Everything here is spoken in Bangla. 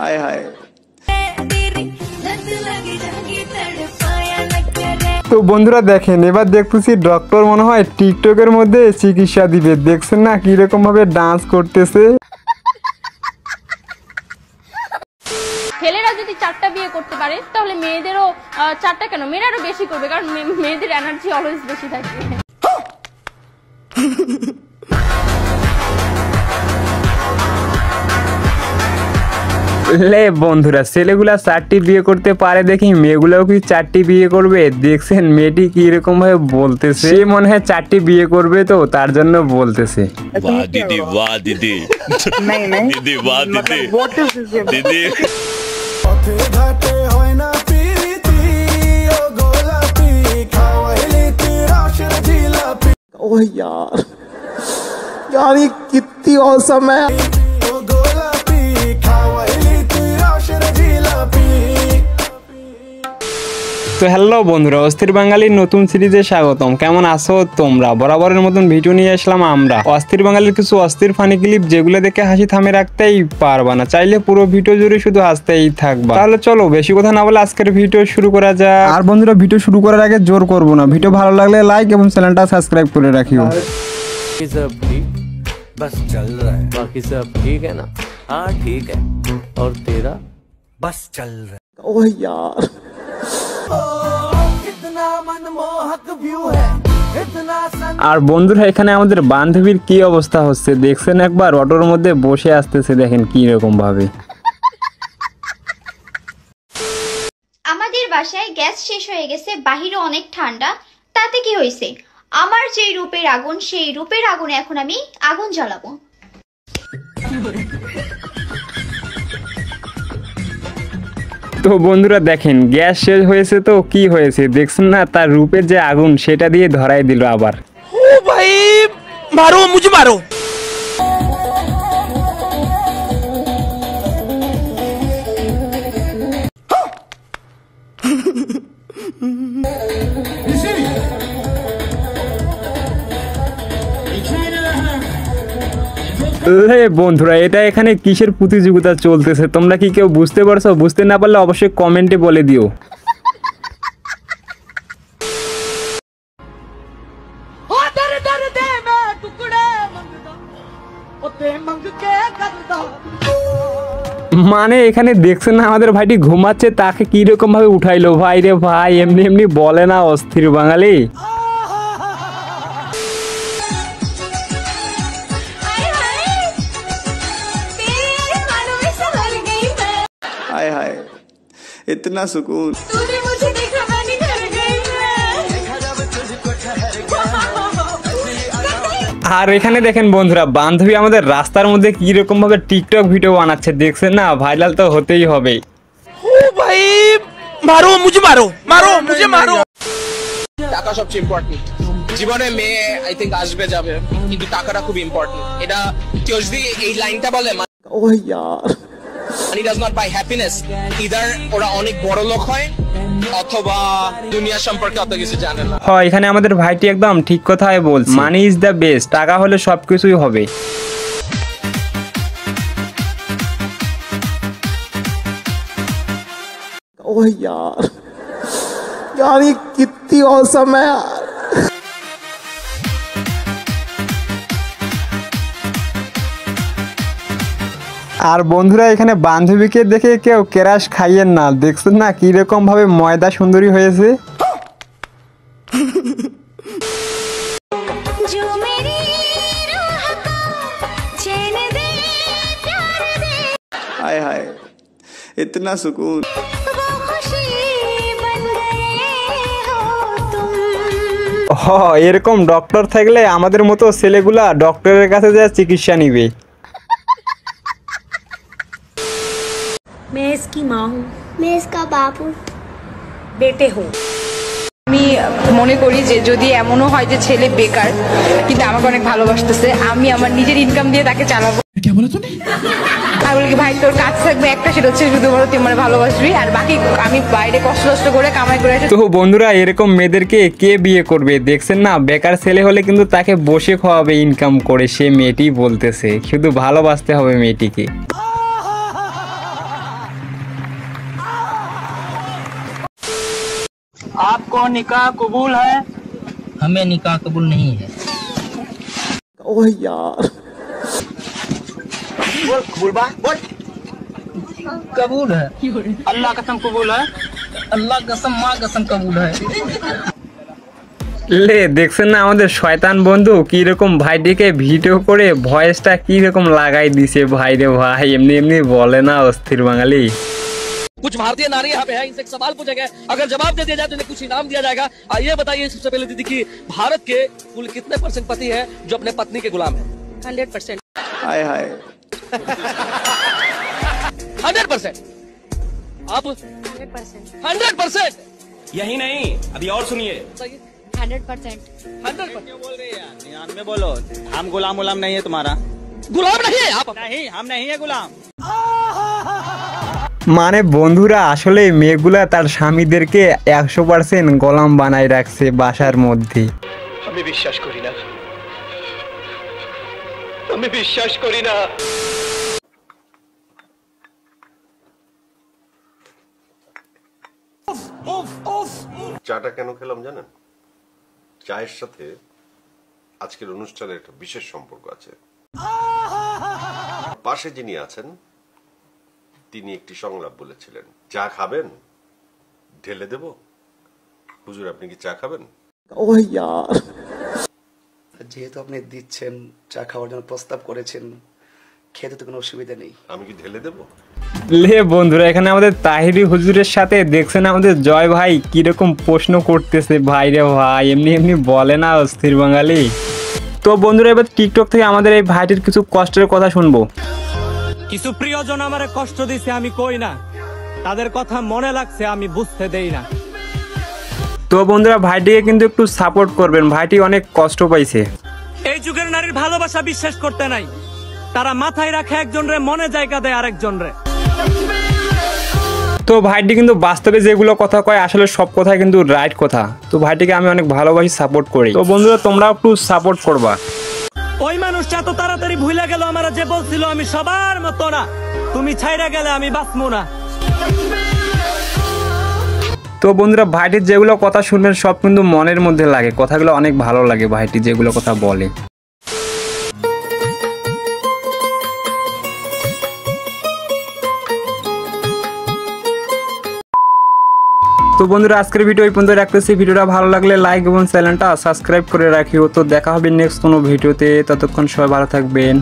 हाय हाय। তো বন্ধুরা দেখেন, এবার দেখতেছি ডক্টর মনে হয় টিকটকের মধ্যে চিকিৎসা দিবে। দেখছেন না কিরকম ভাবে ডান্স করতেছে। ছেলেরা যদি 4টা বিয়ে করতে পারে তাহলে মেয়েদেরও 4টা কেন, মেয়েরা আরো বেশি করবে, কারণ মেয়েদের এনার্জি অলওয়েজ বেশি থাকে। লে বন্ধুরা, ছেলেগুলা 4টি বিয়ে করতে পারে দেখি মেয়েগুলাও কি 4টি বিয়ে করবে। দেখছেন মেয়েটি কি রকম ভাবে বলতেছে, সে মনে হয় 4টি বিয়ে করবে, তো তার জন্য বলতেছে। वाह दीदी वाह दीदी नहीं नहीं दीदी वाह दीदी दीदी ओह यार यार ये कितनी औसम है। তো হ্যালো বন্ধুরা, অস্থির বাঙালির নতুন সিরিজে স্বাগতম। কেমন আছো তোমরা? বরাবরের মতন ভিডিও নিয়ে আসলাম আমরা। অস্থির বাঙালির কিছু অস্থির ফানি ক্লিপ, যেগুলো দেখে হাসি থামে রাখতেই পারবা না, চাইলে পুরো ভিডিও জুড়ে শুধু হাসতেই থাকবা। তাহলে চলো বেশি কথা না বলে আজকের ভিডিও শুরু করা যাক। আর বন্ধুরা, ভিডিও শুরু করার আগে জোর করবো না, ভিডিও ভালো লাগলে লাইক এবং চ্যানেলটা সাবস্ক্রাইব করে রাখিও। सब ठीक बस चल रहा है, बाकी सब ठीक है ना? हाँ ठीक है। और तेरा? बस चल रहा है। ओह यार इतना मनमोहक व्यू है, इतना আর বন্ধুরা, এখানে আমাদের বান্ধবীর কি অবস্থা হচ্ছে দেখছেন একবার? অটোর মধ্যে বসে আসতেছে, দেখেন কি রকম ভাবে। আমাদের বাসায় গ্যাস শেষ হয়ে গেছে, বাহিরে অনেক ঠান্ডা, তাতে কি হয়েছে? আমার যে রূপের আগুন, সেই রূপের আগুনে এখন আমি আগুন জ্বালাবো। তো বন্ধুরা দেখেন, গ্যাস শেষ হয়েছে, তো কি হয়েছে দেখছেন না? তার রূপের যে আগুন সেটা দিয়ে ধরাই দিল আবার। ओ भाई मारो मुझे मारो। বন্ধুরা, এটা এখানে কিসের প্রতিযোগিতা চলতেছে তোমরা কি কেউ বুঝতে পারছো? বুঝতে না পারলে অবশ্যই কমেন্টে বলে দিও। মানে এখানে দেখছেন না আমাদের ভাইটি ঘুমাচ্ছে, তাকে কি রকম ভাবে উঠাইলো ভাই রে ভাই, এমনি এমনি বলে না অস্থির বাঙালি। हाय हाय इतना सुकून। আর এখানে দেখেন বন্ধুরা, বান্ধবী আমাদের রাস্তার মধ্যে কি রকম ভাবে টিকটক ভিডিও বানাচ্ছে দেখছেন না? ভাইরাল তো হতেই হবে। ओ भाई मारो मुझे मारो, मारो मुझे मारो। টাকা সবচেয়ে ইম্পর্টেন্ট জীবনে। মেয়ে আই থিঙ্ক আসবে যাবে, কিন্তু টাকাটা খুব ইম্পর্টেন্ট। এটা কেউ যদি এই লাইনটা বলে, ओह यार মানি does not by happiness, either ওরা অনেক বড় লোক হয় অথবা দুনিয়া সম্পর্কে অত কিছু জানে না। হয় এখানে আমাদের ভাইটি একদম ঠিক কথাই বলছে, মানি ইজ দ্য বেস্ট, টাকা হলে সবকিছুই হবে। ओह यार यार ये कितनी औसम है यार। আর বন্ধুরা, এখানে বান্ধবীকে দেখে কেউ ক্রাশ খাইয়েন না, দেখছেন না কি রকম ভাবে ময়দা সুন্দরী হয়েছে। हाय हाय इतना सुकून। এরকম ডক্টর থাকলে আমাদের মতো ছেলেগুলা ডক্টরের কাছে যা চিকিৎসা নিবে। मैं इसकी माँ हूँ, मैं इसका बाप हूँ, बेटे हूँ। আমি মনে করি যে যদি এমনও হয় যে ছেলে বেকার কিন্তু আমাকে অনেক ভালোবাসতেছে, আমি আমার নিজের ইনকাম দিয়ে তাকে চালাবো। আমি বলি কি ভাই তোর কাজ থাকবে একটা, সেটা হচ্ছে শুধুমাত্র তুই আমার ভালোবাসবি, আর বাকি আমি বাইরে কষ্ট করে কামাই করে আসি। তো বন্ধুরা এরকম মেয়েদেরকে কে বিয়ে করবে? দেখছেন না, বেকার ছেলে হলে কিন্তু তাকে বসে খাওয়াবে ইনকাম করে, সে মেয়েটি বলতেছে। শুধু ভালোবাসতে হবে মেয়েটিকে। आपको निकाह कबूल है? हमें निकाह कबूल नहीं है। ओह यार, बोल कबूल बा, बोल कबूल है। अल्लाह कसम कबूल है, अल्लाह कसम माँ कसम कबूल है। লে দেখছেন না আমাদের শয়তান বন্ধু কিরকম ভাইটিকে ভিডিও করে ভয়েসটা কিরকম লাগাই দিছে। ভাই রে ভাই, এমনি এমনি বলে না অস্থির বাঙালি। कुछ भारतीय नारी यहाँ पे है, इनसे एक सवाल पूछा गया, अगर जवाब दे दिया जाए तो इन्हें कुछ इनाम दिया जाएगा। आइए बताइए सबसे पहले दीदी की, भारत के कुल कितने % पति है जो अपने पत्नी के गुलाम है? 100%। हाय हाय 100%। आप 100%। यही नहीं, अभी और सुनिए। 100%। 100%। बोल रही है 99 बोलो। हम गुलाम नहीं है तुम्हारा। गुलाम नहीं है आप? नहीं, हम नहीं है गुलाम। মানে বন্ধুরা আসলে মেয়েগুলা তার স্বামীদেরকে 100% গোলাম বানাই রাখছে বাসার মধ্যে। আমি বিশ্বাস করি না, আমি বিশ্বাস করি না। চাটা কেন খেলাম জানেন? চায়ের সাথে আজকের অনুষ্ঠানের একটা বিশেষ সম্পর্ক আছে। পাশে যিনি আছেন তিনি একটি সংলাপ বলেছিলেন, চা খাবেন? ঢেলে দেব। হুজুর আপনি কি চা খাবেন? ओह यार, যেহেতু আপনি দিচ্ছেন, চা খাওয়ার জন্য প্রস্তাব করেছেন, খেতে তো কোনো অসুবিধা নেই। আমি কি ঢেলে দেব? লে বন্ধুরা এখানে আমাদের তাহিরি হুজুরের সাথে দেখছেন আমাদের জয় ভাই কিরকম প্রশ্ন করতেছে। ভাই রে ভাই, এমনি এমনি বলে না অস্থির বাঙালি। তো বন্ধুরা এবার টিকটক থেকে আমাদের এই ভাইটির কিছু কষ্টের কথা শুনবো। কিছু প্রিয়জন আমারে কষ্ট দিছে, আমি কই না, তাদের কথা মনে লাগছে, আমি বুঝতে দেই না। তো বন্ধুরা ভাইটিকে কিন্তু একটু সাপোর্ট করবেন, ভাইটি অনেক কষ্ট পাইছে। এই যুগের নারীর ভালোবাসা বিশ্বাস করতে নাই, তারা মাথায় রাখে একজন রে, মনে জায়গা দেয় আরেকজন রে। তো ভাইটি কিন্তু বাস্তবে যেগুলো কথা কয় আসলে সব কথাই কিন্তু রাইট কথা। তো ভাইটিকে আমি অনেক ভালোবাসি, সাপোর্ট করি। তো বন্ধুরা তোমরা একটু সাপোর্ট করবা। ওই মানুষটা এত তাড়াতাড়ি ভুলে গেল আমার, যে বলছিল আমি সবার মতো না, তুমি ছাইরা গেলে আমি বাঁচবো না। তো বন্ধুরা ভাইটির যেগুলো কথা শুনবেন সব কিন্তু মনের মধ্যে লাগে, কথাগুলো অনেক ভালো লাগে ভাইটি যেগুলো কথা বলে। তো বন্ধুরা আজকের ভিডিও এই পর্যন্ত রাখতেছি। ভিডিওটা ভালো লাগলে লাইক এবং চ্যানেলটা সাবস্ক্রাইব করে রাখিও। তো দেখা হবে নেক্সট কোনো ভিডিওতে, ততক্ষণ সবাই ভালো থাকবেন।